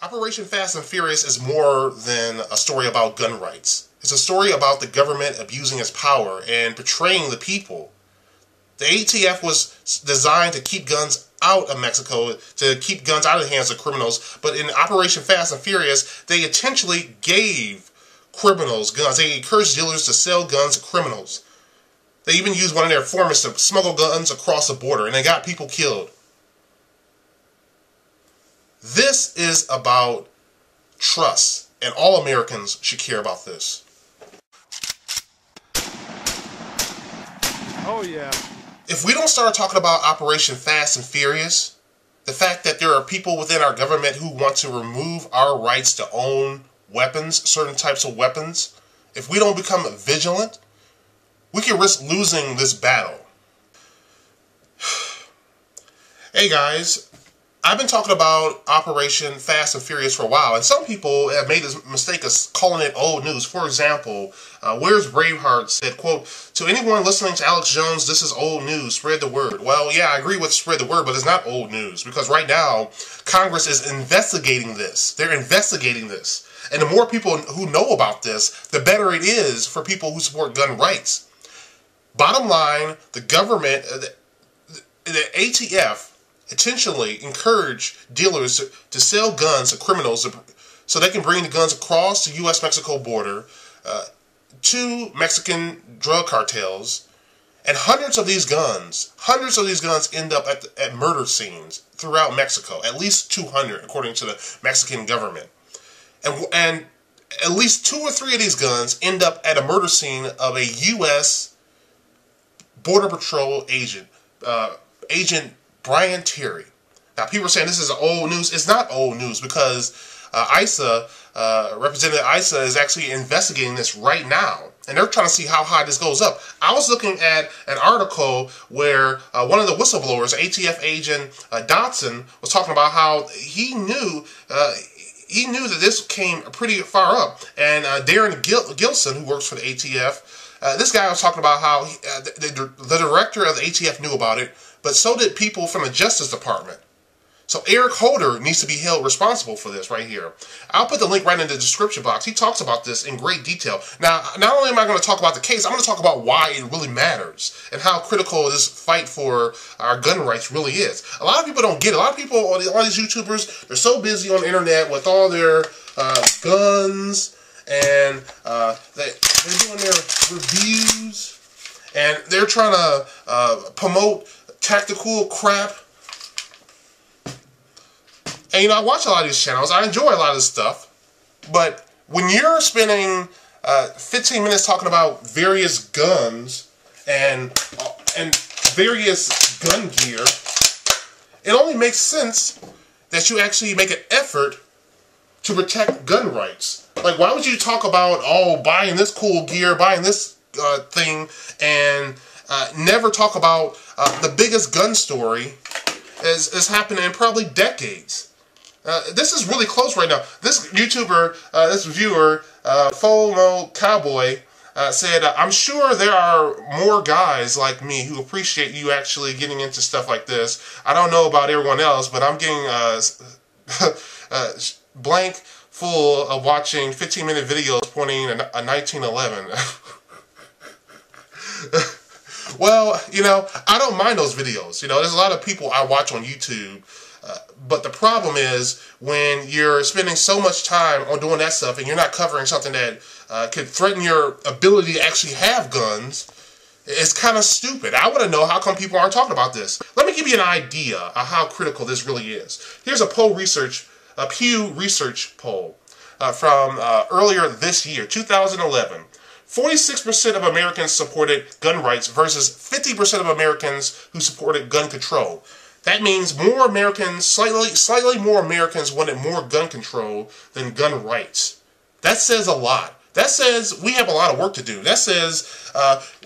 Operation Fast and Furious is more than a story about gun rights. It's a story about the government abusing its power and betraying the people. The ATF was designed to keep guns out of Mexico, to keep guns out of the hands of criminals, but in Operation Fast and Furious, they intentionally gave criminals guns. They encouraged dealers to sell guns to criminals. They even used one of their informants to smuggle guns across the border, and they got people killed. This is about trust, and all Americans should care about this. Oh yeah. If we don't start talking about Operation Fast and Furious, the fact that there are people within our government who want to remove our rights to own weapons, certain types of weapons, if we don't become vigilant, we can risk losing this battle. Hey guys, I've been talking about Operation Fast and Furious for a while, and some people have made this mistake of calling it old news. For example, Where's Braveheart said, quote, "To anyone listening to Alex Jones, this is old news. Spread the word." Well, yeah, I agree with spread the word, but it's not old news, because right now, Congress is investigating this. They're investigating this. And the more people who know about this, the better it is for people who support gun rights. Bottom line, the government, the ATF, intentionally encourage dealers to sell guns to criminals so they can bring the guns across the U.S.-Mexico border to Mexican drug cartels. And hundreds of these guns end up at murder scenes throughout Mexico. At least 200, according to the Mexican government. And at least 2 or 3 of these guns end up at a murder scene of a U.S. Border Patrol agent, Agent Brian Terry. Now, people are saying this is old news. It's not old news, because ISA, Representative ISA, is actually investigating this right now. And they're trying to see how high this goes up. I was looking at an article where one of the whistleblowers, ATF agent Dotson, was talking about how he knew that this came pretty far up. And Darren Gilson, who works for the ATF, this guy was talking about how the director of the ATF knew about it, but so did people from the Justice Department. So Eric Holder needs to be held responsible for this right here. I'll put the link right in the description box. He talks about this in great detail. Now, not only am I going to talk about the case, I'm going to talk about why it really matters and how critical this fight for our gun rights really is. A lot of people don't get it. A lot of people, all these YouTubers, they're so busy on the internet with all their guns, and they're doing their reviews, and they're trying to promote tactical crap. And, you know, I watch a lot of these channels. I enjoy a lot of this stuff. But when you're spending 15 minutes talking about various guns and various gun gear, it only makes sense that you actually make an effort to protect gun rights. Like, why would you talk about, oh, buying this cool gear, buying this thing, and never talk about the biggest gun story is happening in probably decades? This is really close right now. This YouTuber, this viewer, FOMO Cowboy, said, "I'm sure there are more guys like me who appreciate you actually getting into stuff like this. I don't know about everyone else, but I'm getting blank full of watching 15-minute videos pointing a 1911. Well, you know, I don't mind those videos. You know, there's a lot of people I watch on YouTube. But the problem is when you're spending so much time on doing that stuff and you're not covering something that could threaten your ability to actually have guns, it's kind of stupid. I want to know how come people aren't talking about this. Let me give you an idea of how critical this really is. Here's a Pew Research poll from earlier this year, 2011. 46% of Americans supported gun rights versus 50% of Americans who supported gun control. That means more Americans, slightly more Americans wanted more gun control than gun rights. That says a lot. That says we have a lot of work to do. That says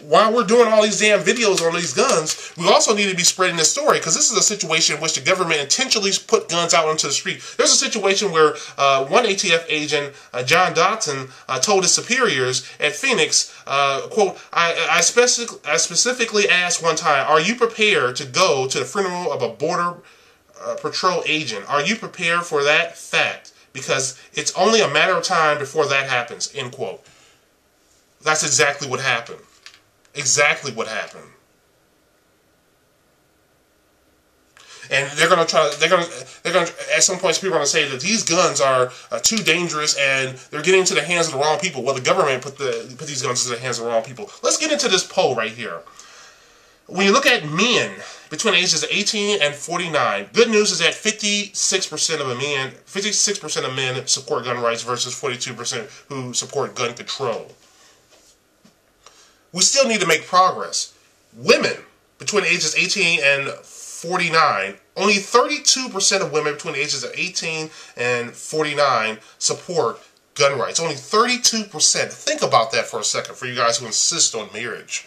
while we're doing all these damn videos on these guns, we also need to be spreading this story, because this is a situation in which the government intentionally put guns out onto the street. There's a situation where one ATF agent, John Dotson, told his superiors at Phoenix, quote, I specifically asked one time, "Are you prepared to go to the funeral of a border patrol agent? Are you prepared for that fact? because it's only a matter of time before that happens, end quote. That's exactly what happened. Exactly what happened. And they're gonna at some point people are gonna say that these guns are too dangerous and they're getting into the hands of the wrong people. Well, the government put these guns into the hands of the wrong people. Let's get into this poll right here. When you look at men between the ages of 18 and 49, good news is that 56% of men support gun rights versus 42% who support gun control. We still need to make progress. Women between the ages of 18 and 49, only 32% of women between the ages of 18 and 49 support gun rights. Only 32%. Think about that for a second for you guys who insist on marriage.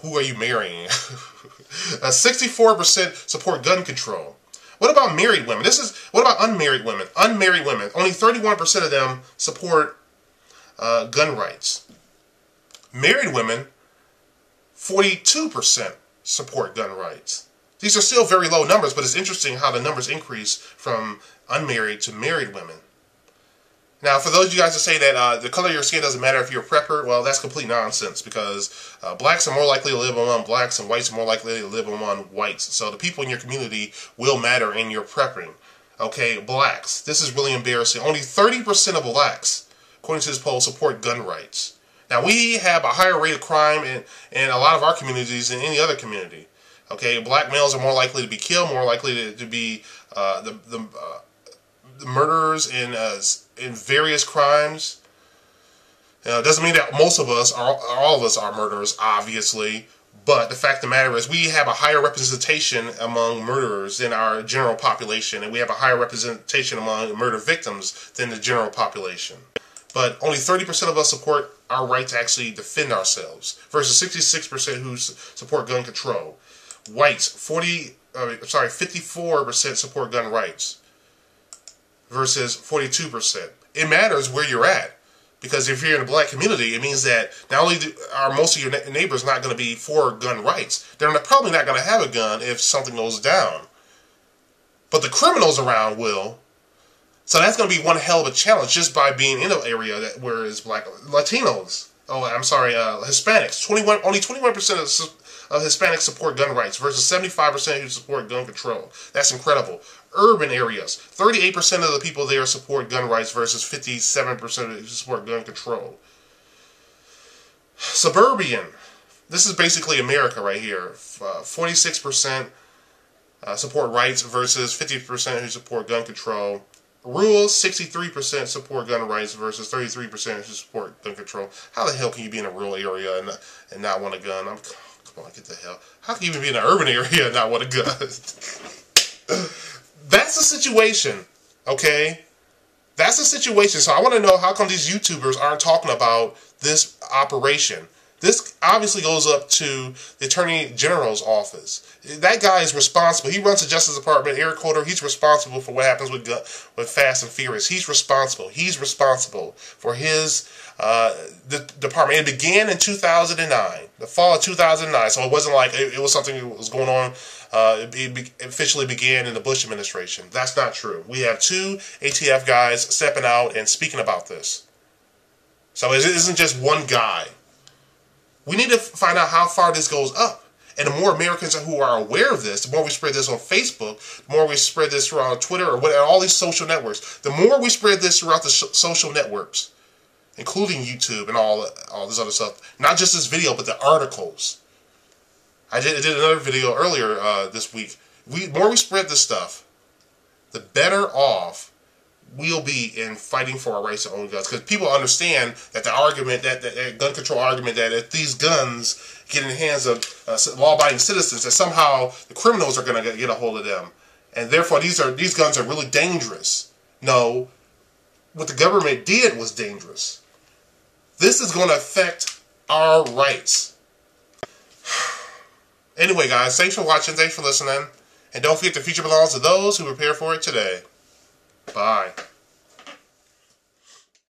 Who are you marrying? 64% support gun control. What about married women? What about unmarried women? Unmarried women, only 31% of them support gun rights. Married women, 42% support gun rights. These are still very low numbers, but it's interesting how the numbers increase from unmarried to married women. Now, for those of you guys that say that the color of your skin doesn't matter if you're a prepper, well, that's complete nonsense, because blacks are more likely to live among blacks and whites are more likely to live among whites. So the people in your community will matter in your prepping. Okay, blacks. This is really embarrassing. Only 30% of blacks, according to this poll, support gun rights. Now, we have a higher rate of crime in a lot of our communities than any other community. Okay, black males are more likely to be killed, more likely to be the murderers in various crimes. It doesn't mean that most of us, or all of us, are murderers, obviously. But the fact of the matter is we have a higher representation among murderers than our general population. And we have a higher representation among murder victims than the general population. But only 30% of us support our right to actually defend ourselves, versus 66% who support gun control. Whites, 54% support gun rights versus 42%. It matters where you're at, because if you're in a black community, it means that not only are most of your neighbors not going to be for gun rights, they're probably not going to have a gun if something goes down. But the criminals around will. So that's going to be one hell of a challenge just by being in an area where it's black. Latinos, Hispanics, only 21% of Hispanics support gun rights versus 75% who support gun control. That's incredible. Urban areas, 38% of the people there support gun rights versus 57% who support gun control. Suburban, this is basically America right here. 46% support rights versus 50% who support gun control. Rural, 63% support gun rights versus 33% who support gun control. How the hell can you be in a rural area and not want a gun? Come on, get the hell. How can you even be in an urban area and not want a gun? That's the situation, okay? That's the situation. So I want to know, how come these YouTubers aren't talking about this operation? This obviously goes up to the Attorney General's office. That guy is responsible. He runs the Justice Department. Eric Holder, he's responsible for what happens with Fast and Furious. He's responsible. He's responsible for his the department. It began in 2009, the fall of 2009. So it wasn't like it was something that was going on. It officially began in the Bush administration. That's not true. We have two ATF guys stepping out and speaking about this. So it isn't just one guy. We need to find out how far this goes up. And the more Americans who are aware of this, the more we spread this on Facebook, the more we spread this throughout Twitter or all these social networks, the more we spread this throughout the social networks, including YouTube and all this other stuff. Not just this video, but the articles. I did another video earlier this week. The more we spread this stuff, the better off we'll be in fighting for our rights to own guns. Because people understand that the argument, that gun control argument, that if these guns get in the hands of law-abiding citizens, that somehow the criminals are going to get a hold of them. And therefore these guns are really dangerous. No, what the government did was dangerous. This is going to affect our rights. Anyway, guys, thanks for watching. Thanks for listening. And don't forget, the future belongs to those who prepare for it today. Bye.